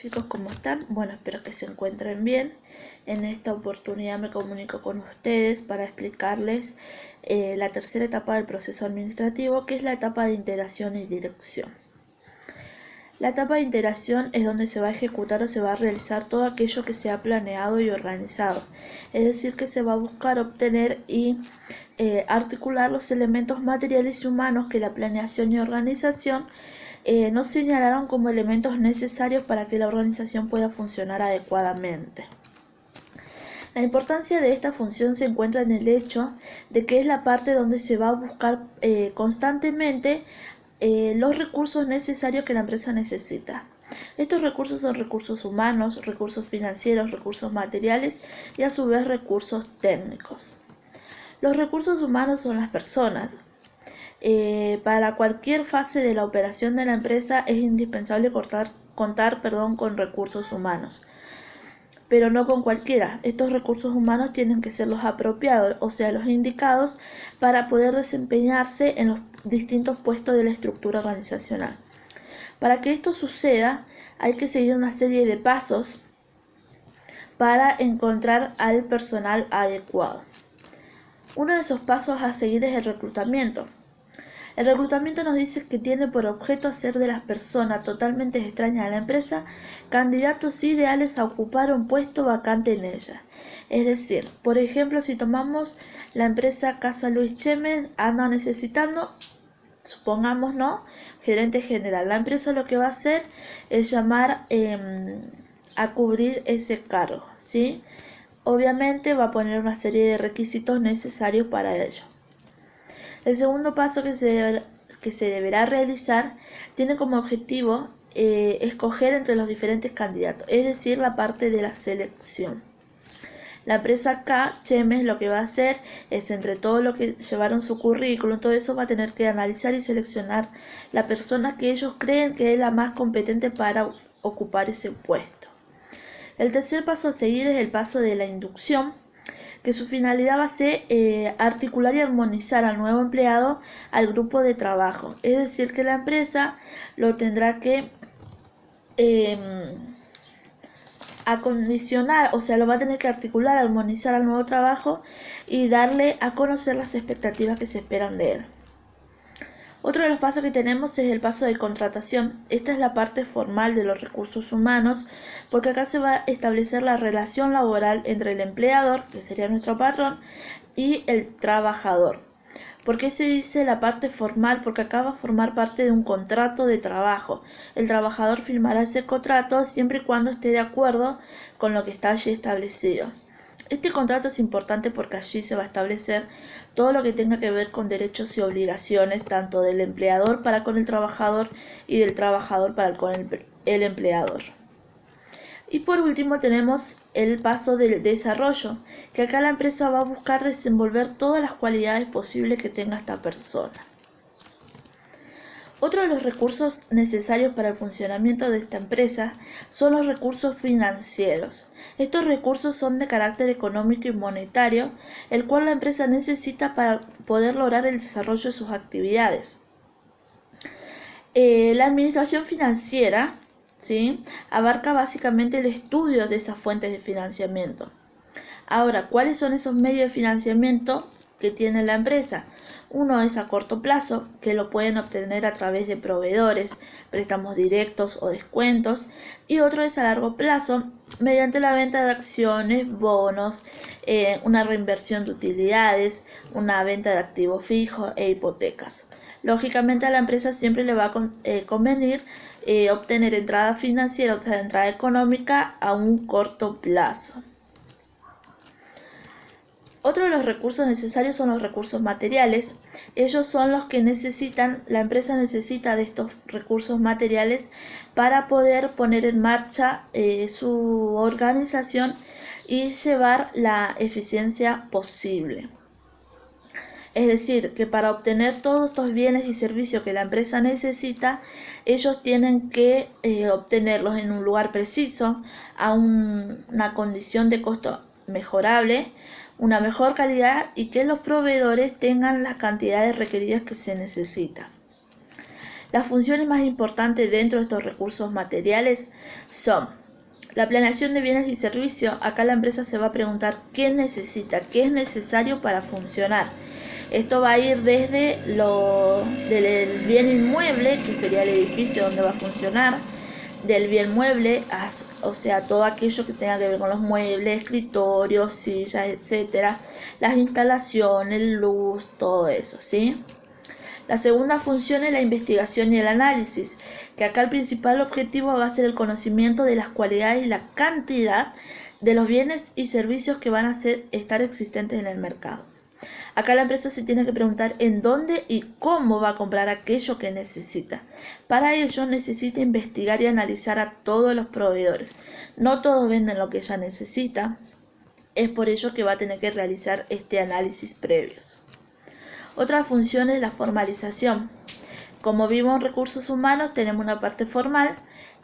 Chicos, ¿cómo están? Bueno, espero que se encuentren bien. En esta oportunidad me comunico con ustedes para explicarles la tercera etapa del proceso administrativo, que es la etapa de integración y dirección. La etapa de integración es donde se va a ejecutar o se va a realizar todo aquello que se ha planeado y organizado. Es decir, que se va a buscar obtener y articular los elementos materiales y humanos que la planeación y organización nos señalaron como elementos necesarios para que la organización pueda funcionar adecuadamente. La importancia de esta función se encuentra en el hecho de que es la parte donde se va a buscar constantemente los recursos necesarios que la empresa necesita. Estos recursos son recursos humanos, recursos financieros, recursos materiales y a su vez recursos técnicos. Los recursos humanos son las personas. Para cualquier fase de la operación de la empresa es indispensable contar con recursos humanos, pero no con cualquiera. Estos recursos humanos tienen que ser los apropiados, o sea, los indicados para poder desempeñarse en los distintos puestos de la estructura organizacional. Para que esto suceda, hay que seguir una serie de pasos para encontrar al personal adecuado. Uno de esos pasos a seguir es el reclutamiento. El reclutamiento nos dice que tiene por objeto hacer de las personas totalmente extrañas a la empresa candidatos ideales a ocupar un puesto vacante en ella. Es decir, por ejemplo, si tomamos la empresa Casa Luis Chemes, anda necesitando, supongamos, ¿no?, gerente general. La empresa lo que va a hacer es llamar a cubrir ese cargo, ¿sí? Obviamente va a poner una serie de requisitos necesarios para ello. El segundo paso que se deberá realizar tiene como objetivo escoger entre los diferentes candidatos, es decir, la parte de la selección. La empresa K, Chemes, lo que va a hacer es, entre todo lo que llevaron su currículum, todo eso va a tener que analizar y seleccionar la persona que ellos creen que es la más competente para ocupar ese puesto. El tercer paso a seguir es el paso de la inducción, que su finalidad va a ser articular y armonizar al nuevo empleado al grupo de trabajo. Es decir, que la empresa lo tendrá que acondicionar, o sea, lo va a tener que articular, armonizar al nuevo trabajo y darle a conocer las expectativas que se esperan de él. Otro de los pasos que tenemos es el paso de contratación. Esta es la parte formal de los recursos humanos, porque acá se va a establecer la relación laboral entre el empleador, que sería nuestro patrón, y el trabajador. ¿Por qué se dice la parte formal? Porque acá va a formar parte de un contrato de trabajo. El trabajador firmará ese contrato siempre y cuando esté de acuerdo con lo que está allí establecido. Este contrato es importante porque allí se va a establecer todo lo que tenga que ver con derechos y obligaciones, tanto del empleador para con el trabajador y del trabajador para con el empleador. Y por último tenemos el paso del desarrollo, que acá la empresa va a buscar desenvolver todas las cualidades posibles que tenga esta persona. Otro de los recursos necesarios para el funcionamiento de esta empresa son los recursos financieros. Estos recursos son de carácter económico y monetario, el cual la empresa necesita para poder lograr el desarrollo de sus actividades. La administración financiera, ¿sí?, abarca básicamente el estudio de esas fuentes de financiamiento. Ahora, ¿cuáles son esos medios de financiamiento que tiene la empresa? Uno es a corto plazo, que lo pueden obtener a través de proveedores, préstamos directos o descuentos, y otro es a largo plazo, mediante la venta de acciones, bonos, una reinversión de utilidades, una venta de activos fijos e hipotecas. Lógicamente a la empresa siempre le va a convenir obtener entrada financiera, o sea, entrada económica a un corto plazo. Otro de los recursos necesarios son los recursos materiales. Ellos son los que la empresa necesita de estos recursos materiales para poder poner en marcha su organización y llevar la eficiencia posible. Es decir, que para obtener todos estos bienes y servicios que la empresa necesita, ellos tienen que obtenerlos en un lugar preciso, a una condición de costo mejorable, una mejor calidad y que los proveedores tengan las cantidades requeridas que se necesita. Las funciones más importantes dentro de estos recursos materiales son la planeación de bienes y servicios. Acá la empresa se va a preguntar qué necesita, qué es necesario para funcionar. Esto va a ir desde del bien inmueble, que sería el edificio donde va a funcionar, del bien mueble, o sea, todo aquello que tenga que ver con los muebles, escritorios, sillas, etcétera, las instalaciones, luz, todo eso, ¿sí? La segunda función es la investigación y el análisis, que acá el principal objetivo va a ser el conocimiento de las cualidades y la cantidad de los bienes y servicios que van a estar existentes en el mercado. Acá la empresa se tiene que preguntar en dónde y cómo va a comprar aquello que necesita. Para ello necesita investigar y analizar a todos los proveedores. No todos venden lo que ella necesita, es por ello que va a tener que realizar este análisis previos. Otra función es la formalización. Como vimos en recursos humanos tenemos una parte formal.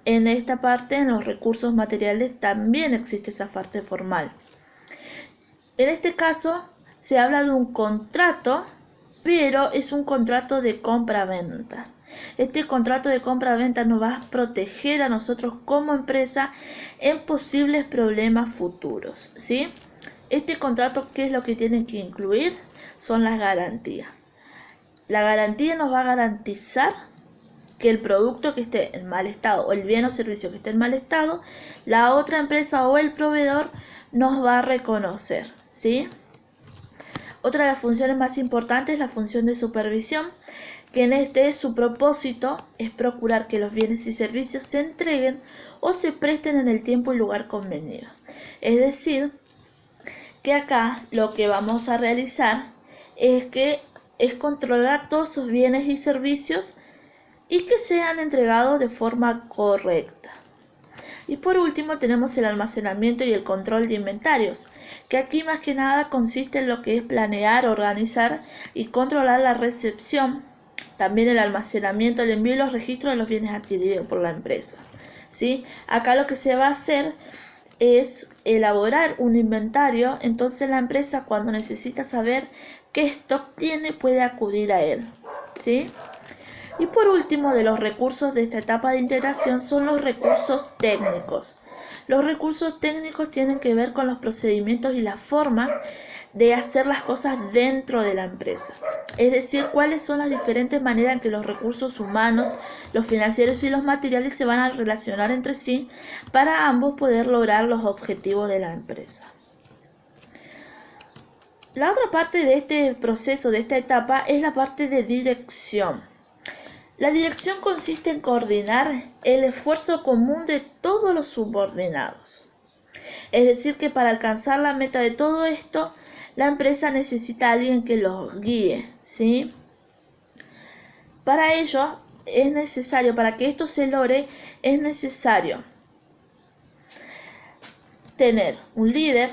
En esta parte, en los recursos materiales, también existe esa parte formal. En este caso se habla de un contrato, pero es un contrato de compra-venta. Este contrato de compra-venta nos va a proteger a nosotros como empresa en posibles problemas futuros, ¿sí? Este contrato, ¿qué es lo que tiene que incluir? Son las garantías. La garantía nos va a garantizar que el producto que esté en mal estado o el bien o servicio que esté en mal estado, la otra empresa o el proveedor nos va a reconocer, ¿sí? Otra de las funciones más importantes es la función de supervisión, que en su propósito es procurar que los bienes y servicios se entreguen o se presten en el tiempo y lugar convenido. Es decir, que acá lo que vamos a realizar es controlar todos esos bienes y servicios y que sean entregados de forma correcta. Y por último tenemos el almacenamiento y el control de inventarios, que aquí más que nada consiste en lo que es planear, organizar y controlar la recepción, también el almacenamiento, el envío y los registros de los bienes adquiridos por la empresa, ¿sí? Acá lo que se va a hacer es elaborar un inventario, entonces la empresa cuando necesita saber qué stock tiene puede acudir a él, ¿sí? Y por último, de los recursos de esta etapa de integración son los recursos técnicos. Los recursos técnicos tienen que ver con los procedimientos y las formas de hacer las cosas dentro de la empresa. Es decir, cuáles son las diferentes maneras en que los recursos humanos, los financieros y los materiales se van a relacionar entre sí para ambos poder lograr los objetivos de la empresa. La otra parte de este proceso, de esta etapa, es la parte de dirección. La dirección consiste en coordinar el esfuerzo común de todos los subordinados. Es decir, que para alcanzar la meta de todo esto, la empresa necesita a alguien que los guíe, ¿sí? Para ello es necesario, para que esto se logre, es necesario tener un líder,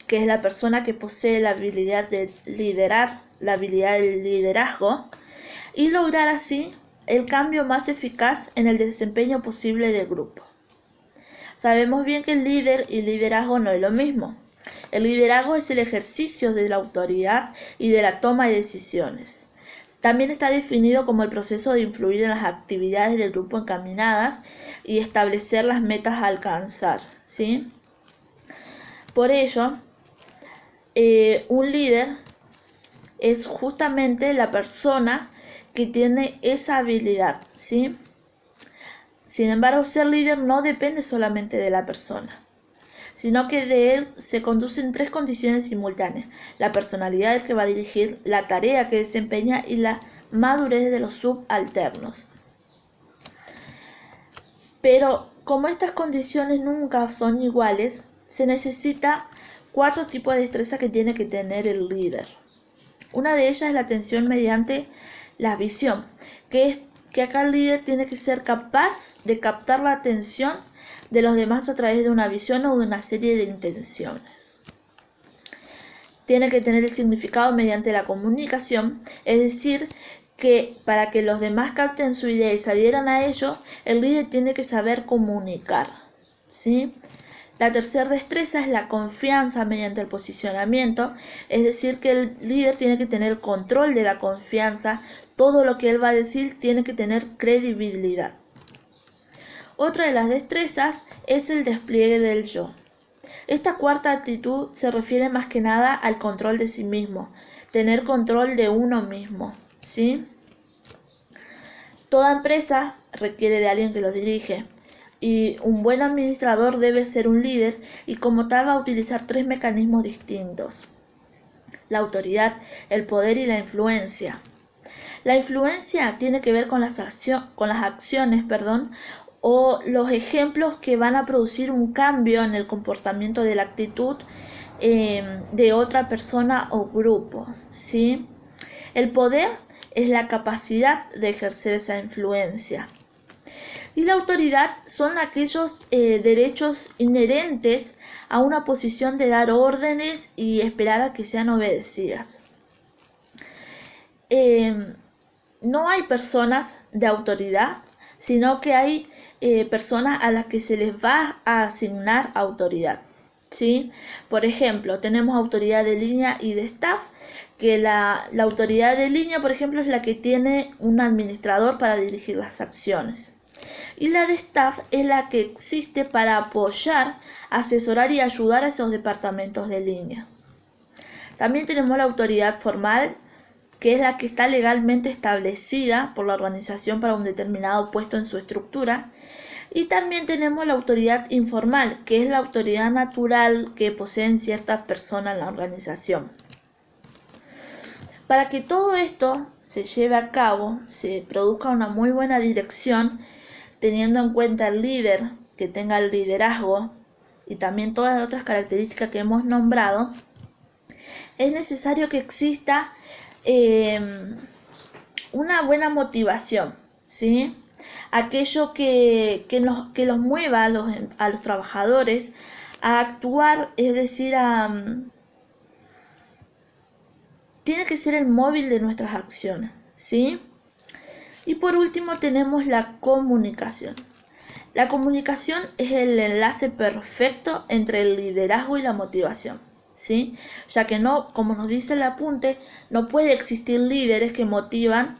que es la persona que posee la habilidad de liderar, la habilidad del liderazgo, y lograr así el cambio más eficaz en el desempeño posible del grupo. Sabemos bien que el líder y liderazgo no es lo mismo. El liderazgo es el ejercicio de la autoridad y de la toma de decisiones. También está definido como el proceso de influir en las actividades del grupo encaminadas y establecer las metas a alcanzar, ¿sí? Por ello, un líder es justamente la persona que tiene esa habilidad, ¿sí? Sin embargo, ser líder no depende solamente de la persona, sino que de él se conducen tres condiciones simultáneas: la personalidad del que va a dirigir, la tarea que desempeña y la madurez de los subalternos. Pero como estas condiciones nunca son iguales, se necesita 4 tipos de destreza que tiene que tener el líder. Una de ellas es la atención mediante la visión, que acá el líder tiene que ser capaz de captar la atención de los demás a través de una visión o de una serie de intenciones. Tiene que tener el significado mediante la comunicación, es decir, que para que los demás capten su idea y se adhieran a ello, el líder tiene que saber comunicar, ¿sí? La tercera destreza es la confianza mediante el posicionamiento, es decir, que el líder tiene que tener control de la confianza, todo lo que él va a decir tiene que tener credibilidad. Otra de las destrezas es el despliegue del yo. Esta cuarta actitud se refiere más que nada al control de sí mismo, tener control de uno mismo, ¿sí? Toda empresa requiere de alguien que lo dirige. Y un buen administrador debe ser un líder y como tal va a utilizar 3 mecanismos distintos: la autoridad, el poder y la influencia. La influencia tiene que ver con las acciones, o los ejemplos que van a producir un cambio en el comportamiento de la actitud de otra persona o grupo, ¿sí? El poder es la capacidad de ejercer esa influencia. Y la autoridad son aquellos derechos inherentes a una posición de dar órdenes y esperar a que sean obedecidas. No hay personas de autoridad, sino que hay personas a las que se les va a asignar autoridad, ¿sí? Por ejemplo, tenemos autoridad de línea y de staff, que la autoridad de línea, por ejemplo, es la que tiene un administrador para dirigir las acciones. Y la de staff es la que existe para apoyar, asesorar y ayudar a esos departamentos de línea. También tenemos la autoridad formal, que es la que está legalmente establecida por la organización para un determinado puesto en su estructura. Y también tenemos la autoridad informal, que es la autoridad natural que poseen ciertas personas en la organización. Para que todo esto se lleve a cabo, se produzca una muy buena dirección, teniendo en cuenta el líder, que tenga el liderazgo y también todas las otras características que hemos nombrado, es necesario que exista una buena motivación, ¿sí? Aquello que los mueva a los trabajadores a actuar, es decir, tiene que ser el móvil de nuestras acciones, ¿sí? Y por último tenemos la comunicación. La comunicación es el enlace perfecto entre el liderazgo y la motivación, ¿sí? Ya que no, como nos dice el apunte, no puede existir líderes que motivan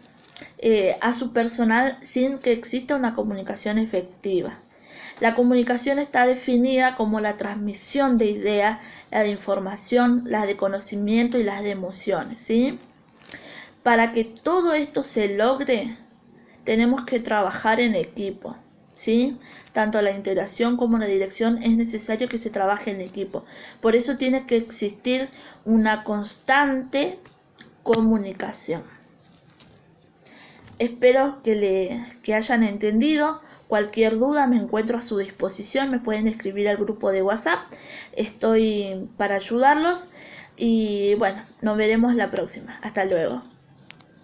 a su personal sin que exista una comunicación efectiva. La comunicación está definida como la transmisión de ideas, la de información, la de conocimiento y las de emociones, ¿sí? Para que todo esto se logre, tenemos que trabajar en equipo, ¿sí? Tanto la integración como la dirección es necesario que se trabaje en equipo. Por eso tiene que existir una constante comunicación. Espero que hayan entendido. Cualquier duda me encuentro a su disposición. Me pueden escribir al grupo de WhatsApp. Estoy para ayudarlos. Y bueno, nos veremos la próxima. Hasta luego.